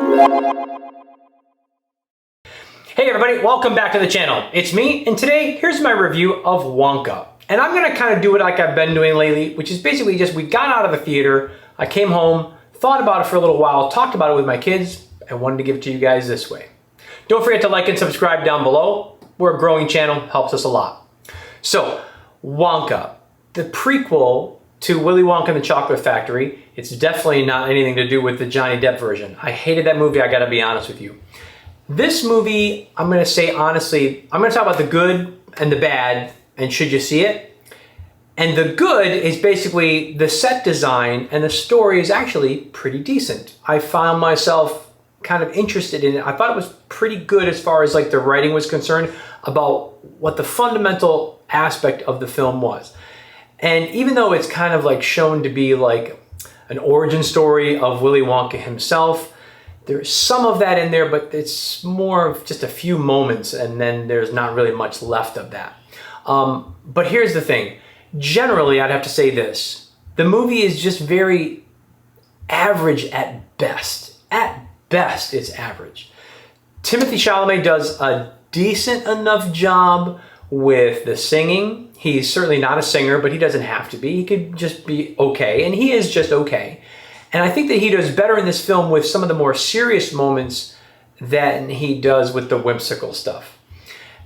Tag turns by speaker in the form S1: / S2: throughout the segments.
S1: Hey everybody, welcome back to the channel. It's me, and today, here's my review of Wonka. And I'm gonna kind of do it like I've been doing lately, which is basically just, we got out of the theater, I came home, thought about it for a little while, talked about it with my kids, and wanted to give it to you guys this way. Don't forget to like and subscribe down below. We're a growing channel, helps us a lot. So, Wonka, the prequel to Willy Wonka and the Chocolate Factory. It's definitely not anything to do with the Johnny Depp version. I hated that movie, I gotta be honest with you. This movie, I'm gonna say honestly, I'm gonna talk about the good and the bad, and should you see it? And the good is basically the set design, and the story is actually pretty decent. I found myself kind of interested in it. I thought it was pretty good as far as like the writing was concerned about what the fundamental aspect of the film was. And even though it's kind of like shown to be like an origin story of Willy Wonka himself, there's some of that in there, but it's more of just a few moments, and then there's not really much left of that. But here's the thing. Generally, I'd have to say this. The movie is just very average at best. At best, it's average. Timothy Chalamet does a decent enough job with the singing. He's certainly not a singer, but he doesn't have to be. He could just be okay, and he is just okay. And I think that he does better in this film with some of the more serious moments than he does with the whimsical stuff.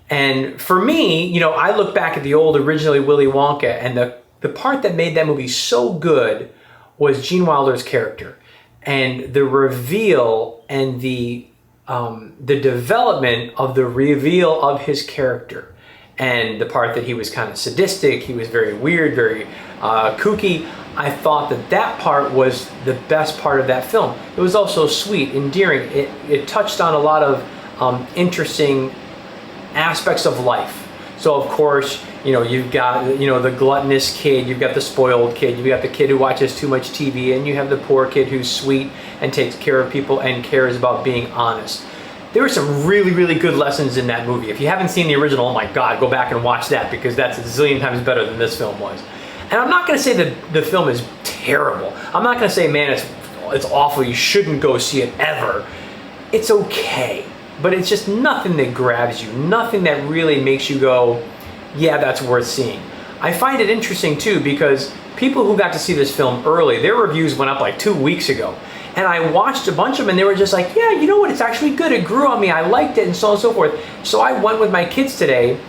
S1: And for me, you know, I look back at the old originally Willy Wonka, and the part that made that movie so good was Gene Wilder's character. And the reveal and the development of the reveal of his character. And the part that he was kind of sadistic, he was very weird, very kooky. I thought that that part was the best part of that film. It was also sweet, endearing. It touched on a lot of interesting aspects of life. So of course, you know, you've got, you know, the gluttonous kid, you've got the spoiled kid, you've got the kid who watches too much TV, and you have the poor kid who's sweet and takes care of people and cares about being honest. There were some really, really good lessons in that movie. If you haven't seen the original, oh my God, go back and watch that, because that's a zillion times better than this film was. And I'm not gonna say that the film is terrible. I'm not gonna say, man, it's awful, you shouldn't go see it ever. It's okay, but it's just nothing that grabs you, nothing that really makes you go, yeah, that's worth seeing. I find it interesting too, because people who got to see this film early, their reviews went up like 2 weeks ago. And I watched a bunch of them, and they were just like, yeah, you know what, it's actually good, it grew on me, I liked it, and so on and so forth. So I went with my kids today,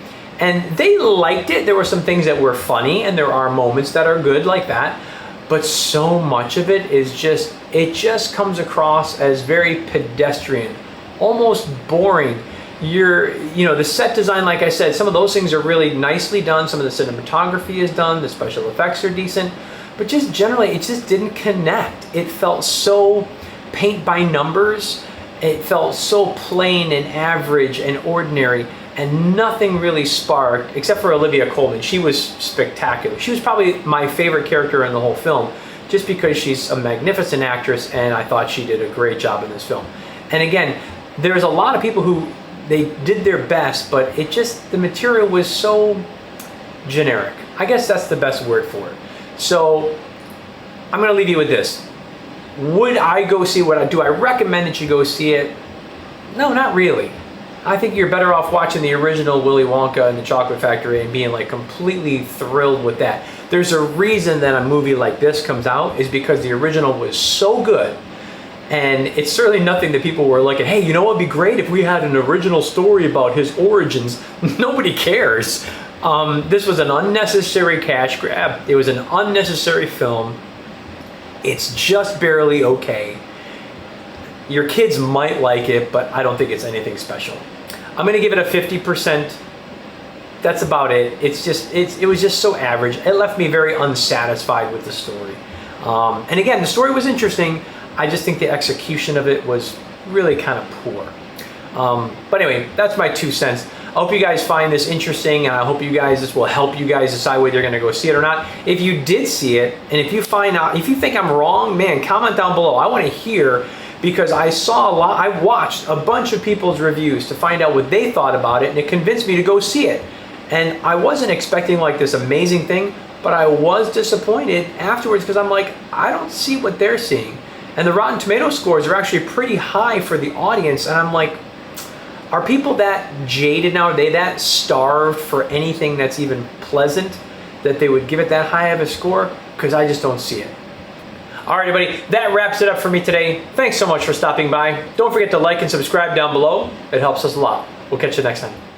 S1: and they liked it. There were some things that were funny, and there are moments that are good like that, but so much of it is just, it just comes across as very pedestrian, almost boring. You know, the set design, like I said, some of those things are really nicely done, some of the cinematography is done, the special effects are decent, but just generally, it just didn't connect. It felt so paint by numbers, it felt so plain and average and ordinary, and nothing really sparked, except for Olivia Colman. She was spectacular. She was probably my favorite character in the whole film, just because she's a magnificent actress, and I thought she did a great job in this film. And again, there's a lot of people who, they did their best, but it just, the material was so generic. I guess that's the best word for it. So, I'm gonna leave you with this. Would I go see what I do? I recommend that you go see it. No, not really. I think you're better off watching the original Willy Wonka and the Chocolate Factory and being like completely thrilled with that. There's a reason that a movie like this comes out, is because the original was so good. And it's certainly nothing that people were like, hey, you know what would be great if we had an original story about his origins. Nobody cares. This was an unnecessary cash grab. It was an unnecessary film. It's just barely okay. Your kids might like it, but I don't think it's anything special. I'm gonna give it a 50%. That's about it. It was just so average. It left me very unsatisfied with the story. And again, the story was interesting. I just think the execution of it was really kind of poor. But anyway, that's my 2 cents. I hope you guys find this interesting, and I hope this will help you guys decide whether you're gonna go see it or not. If you did see it, and if you find out, if you think I'm wrong, man, comment down below. I wanna hear, because I watched a bunch of people's reviews to find out what they thought about it, and it convinced me to go see it. And I wasn't expecting like this amazing thing, but I was disappointed afterwards, because I'm like, I don't see what they're seeing. And the Rotten Tomato scores are actually pretty high for the audience. And I'm like, are people that jaded now? Are they that starved for anything that's even pleasant that they would give it that high of a score? Because I just don't see it. All right, everybody, that wraps it up for me today. Thanks so much for stopping by. Don't forget to like and subscribe down below. It helps us a lot. We'll catch you next time.